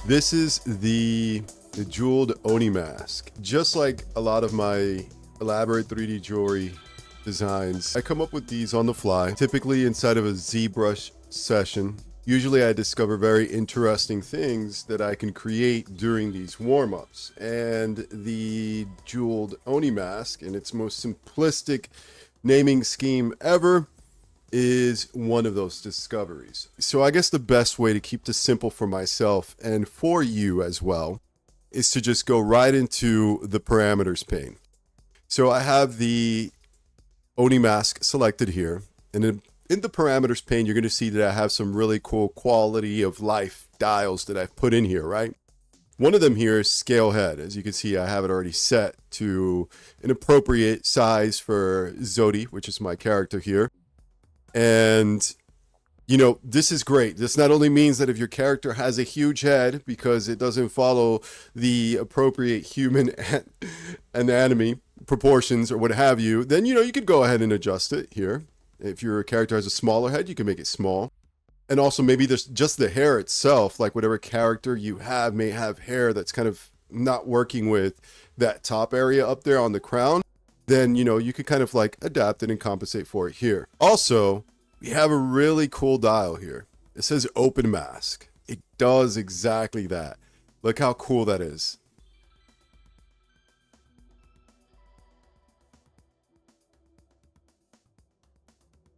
This is the Jeweled Oni Mask. Just like a lot of my elaborate 3D jewelry designs, I come up with these on the fly, typically inside of a ZBrush session. Usually I discover very interesting things that I can create during these warm-ups. And the Jeweled Oni Mask, in its most simplistic naming scheme ever, is one of those discoveries. So I guess the best way to keep this simple for myself and for you as well is to just go right into the parameters pane. So I have the Oni Mask selected here, and in the parameters pane, you're going to see that I have some really cool quality of life dials that I've put in here, right? One of them here is scale head. As you can see, I have it already set to an appropriate size for Zodi, which is my character here. And, you know, this is great. This not only means that if your character has a huge head because it doesn't follow the appropriate human anatomy, proportions, or what have you, then, you know, you could go ahead and adjust it here. If your character has a smaller head, you can make it small. And also maybe there's just the hair itself, like whatever character you have may have hair that's kind of not working with that top area up there on the crown. Then, you know, you could kind of like adapt it and compensate for it here. Also, we have a really cool dial here. It says open mask. It does exactly that. Look how cool that is.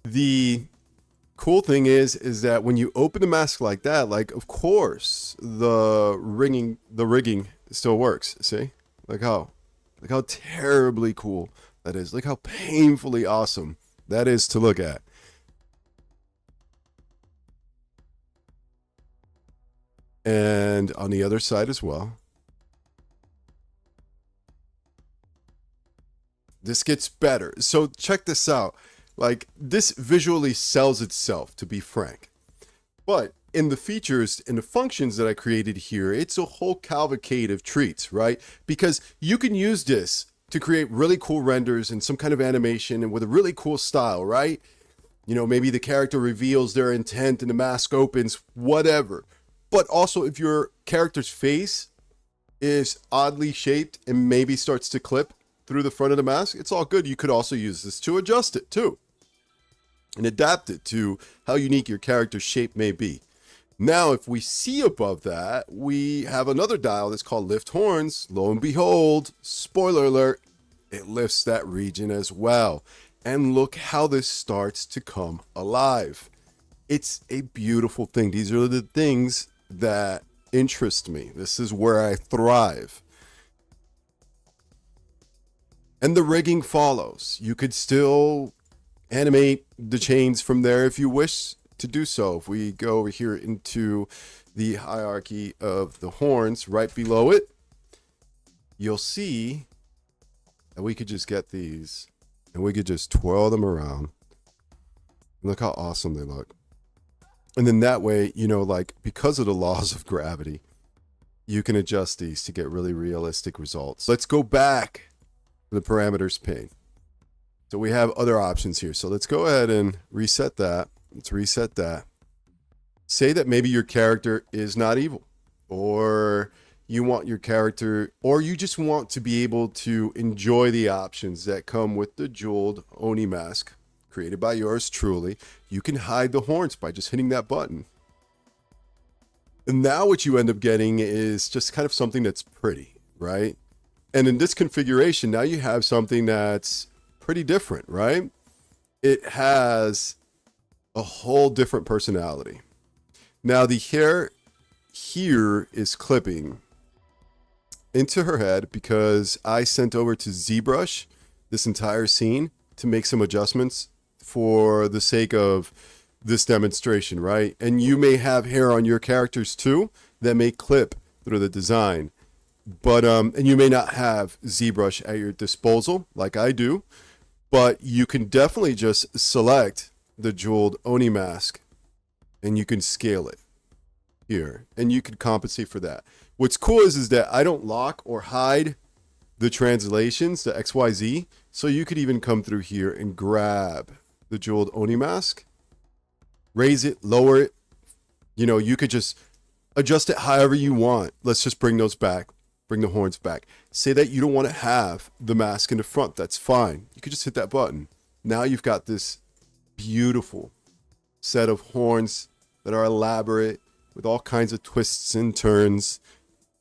The cool thing is that when you open the mask like that, like, of course, the rigging still works. See? Look how terribly cool that is. Look how painfully awesome that is to look at. And on the other side as well. This gets better. So check this out. Like, this visually sells itself, to be frank. But in the features and the functions that I created here, it's a whole cavalcade of treats, right? Because you can use this to create really cool renders and some kind of animation and with a really cool style, right? You know, maybe the character reveals their intent and the mask opens, whatever. But also if your character's face is oddly shaped and maybe starts to clip through the front of the mask, it's all good. You could also use this to adjust it too and adapt it to how unique your character's shape may be. Now, if we see above that, we have another dial that's called lift horns. Lo and behold, spoiler alert, it lifts that region as well. And look how this starts to come alive. It's a beautiful thing. These are the things that interest me. This is where I thrive. And the rigging follows. You could still animate the chains from there if you wish to do so. If we go over here into the hierarchy of the horns, right below it, you'll see that we could just get these and we could just twirl them around. Look how awesome they look. And then that way, you know, like, because of the laws of gravity, you can adjust these to get really realistic results. Let's go back to the parameters pane. So we have other options here. So let's go ahead and reset that. Let's reset that. Say that maybe your character is not evil, or you want your character, or you just want to be able to enjoy the options that come with the Jeweled Oni Mask created by yours truly. You can hide the horns by just hitting that button. And now what you end up getting is just kind of something that's pretty, right? And in this configuration, now you have something that's pretty different, right? It has a whole different personality. Now the hair here is clipping into her head because I sent over to ZBrush this entire scene to make some adjustments for the sake of this demonstration, right? And you may have hair on your characters too that may clip through the design. But and you may not have ZBrush at your disposal like I do, but you can definitely just select the Jeweled Oni Mask and you can scale it here and you can compensate for that. What's cool is that I don't lock or hide the translations, the XYZ, so you could even come through here and grab the Jeweled Oni Mask, raise it, lower it. You know, you could just Adjust it however you want. Let's just bring those back. Bring the horns back. Say that you don't want to have the mask in the front. That's fine. You could just hit that button. Now you've got this beautiful set of horns that are elaborate with all kinds of twists and turns,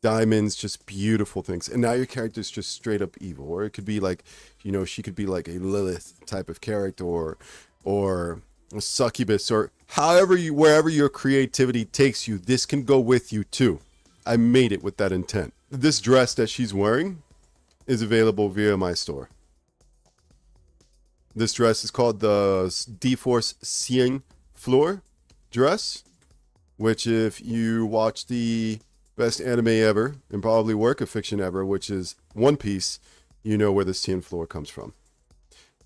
diamonds, just beautiful things. And now your character's just straight up evil. Or it could be like, you know, she could be like a Lilith type of character, or a succubus, or however you, wherever your creativity takes you, this can go with you too. I made it with that intent. This dress that she's wearing is available via my store. This dress is called the D-Force Sieng Floor dress, which if you watch the best anime ever and probably work of fiction ever, which is One Piece, you know where the Sieng Floor comes from.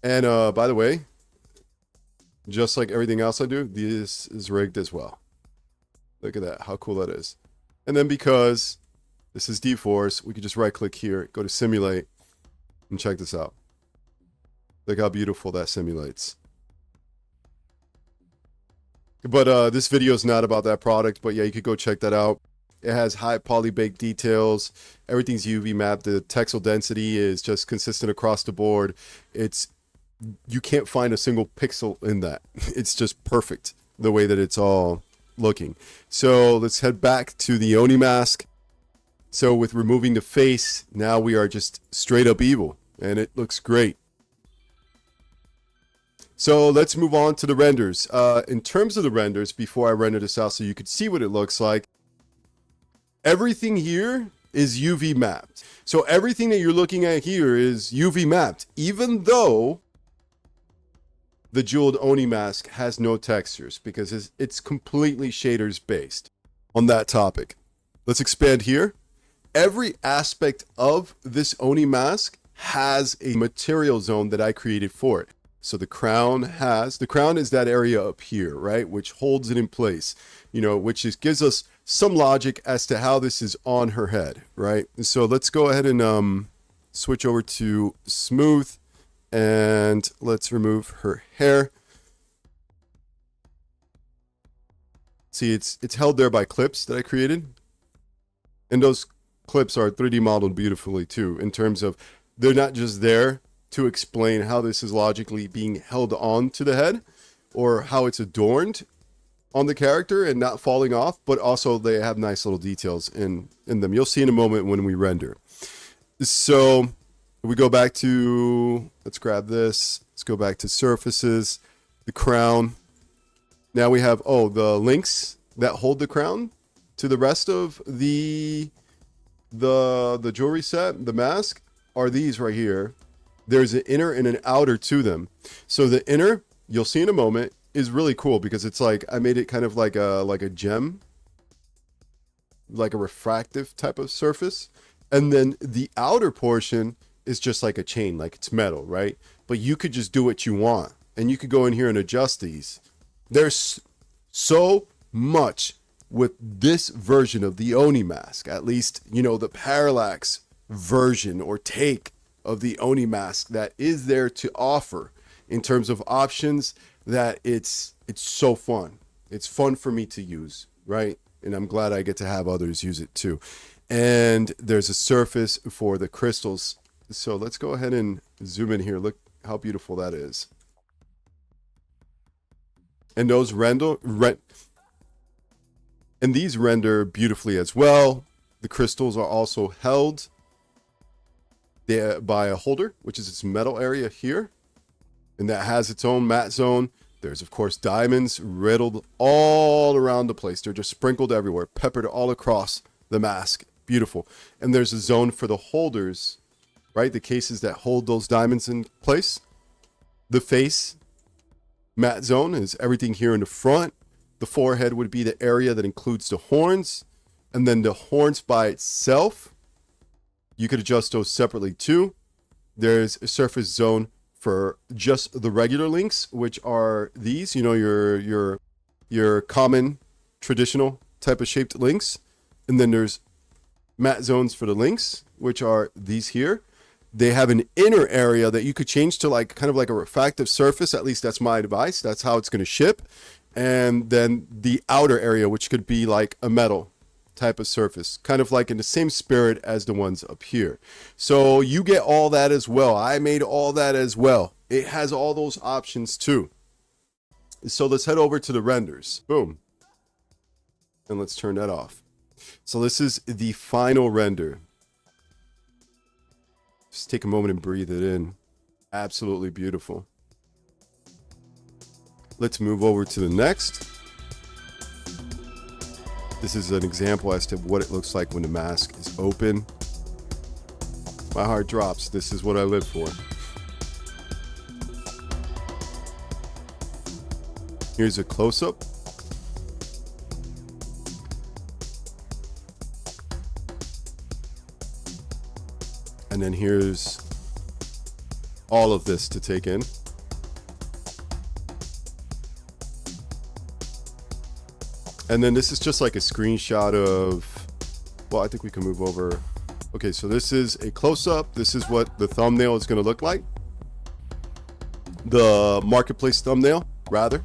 And by the way, just like everything else I do, this is rigged as well. Look at that, how cool that is. And then because this is D-Force, we can just right click here, go to simulate, and check this out. Look how beautiful that simulates. But this video is not about that product, but yeah, you could go check that out. It has high poly baked details. Everything's UV mapped. The textile density is just consistent across the board. You can't find a single pixel in that. It's just perfect the way that it's all looking. So let's head back to the Oni mask. So with removing the face, now we are just straight up evil, and it looks great. So let's move on to the renders. In terms of the renders, before I render this out so you could see what it looks like, everything here is UV mapped. So everything that you're looking at here is UV mapped, even though the Jeweled Oni Mask has no textures, because it's completely shaders based on that topic. Let's expand here. Every aspect of this Oni Mask has a material zone that I created for it. So the crown is that area up here, right? Which holds it in place, you know, which just gives us some logic as to how this is on her head, right? So let's go ahead and switch over to smooth, and let's remove her hair. See, it's held there by clips that I created. And those clips are 3D modeled beautifully too, in terms of they're not just there to explain how this is logically being held on to the head or how it's adorned on the character and not falling off, but also they have nice little details in them. You'll see in a moment when we render. So we go back to, let's grab this. Let's go back to surfaces, the crown. Now we have, the links that hold the crown to the rest of the jewelry set, the mask, are these right here. There's an inner and an outer to them. So the inner, you'll see in a moment, is really cool because it's like, I made it kind of like a gem, like a refractive type of surface. And then the outer portion is just like a chain, like it's metal, right? But you could just do what you want. And you could go in here and adjust these. There's so much with this version of the Oni mask, at least, you know, the parallax version or take of the Oni mask that is there to offer in terms of options, that it's so fun. It's fun for me to use, right? And I'm glad I get to have others use it too. And there's a surface for the crystals. So let's go ahead and zoom in here. Look how beautiful that is. And those these render beautifully as well. The crystals are also held by a holder, which is its metal area here, and that has its own matte zone. There's of course diamonds riddled all around the place. They're just sprinkled everywhere, peppered all across the mask. Beautiful. And there's a zone for the holders, right? The cases that hold those diamonds in place. The face matte zone is everything here in the front. The forehead would be the area that includes the horns, and then the horns by itself, you could adjust those separately too. There's a surface zone for just the regular links, which are these, you know, your common traditional type of shaped links. And then there's matte zones for the links, which are these here. They have an inner area that you could change to like kind of like a refractive surface. At least that's my advice. That's how it's going to ship. And then the outer area, which could be like a metal type of surface, kind of like in the same spirit as the ones up here. So you get all that as well. I made all that as well. It has all those options too. So let's head over to the renders. Boom. And let's turn that off. So this is the final render. Just take a moment and breathe it in. Absolutely beautiful. Let's move over to the next. This is an example as to what it looks like when the mask is open. My heart drops. This is what I live for. Here's a close-up. And then here's all of this to take in. And then this is just like a screenshot of, well, I think we can move over. Okay, so this is a close-up. This is what the thumbnail is going to look like. The marketplace thumbnail, rather.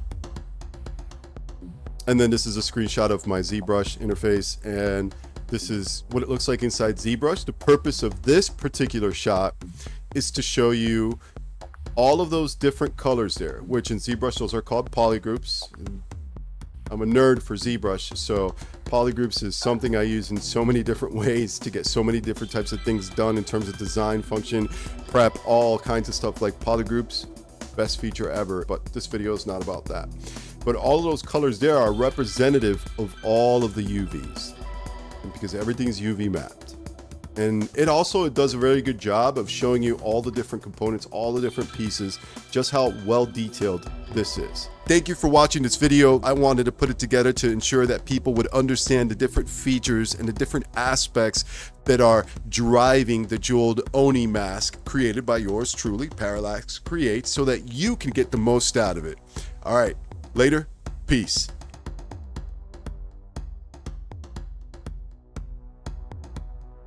And then this is a screenshot of my ZBrush interface, and this is what it looks like inside ZBrush. The purpose of this particular shot is to show you all of those different colors there, which in ZBrush, those are called polygroups. I'm a nerd for ZBrush, so polygroups is something I use in so many different ways to get so many different types of things done in terms of design, function, prep, all kinds of stuff. Like polygroups, best feature ever, but this video is not about that. But all of those colors there are representative of all of the UVs, because everything is UV mapped. And it does a very good job of showing you all the different components, all the different pieces, just how well detailed this is. Thank you for watching this video. I wanted to put it together to ensure that people would understand the different features and the different aspects that are driving the Jeweled Oni Mask created by yours truly, ParallaxCreates, so that you can get the most out of it. All right, later, peace.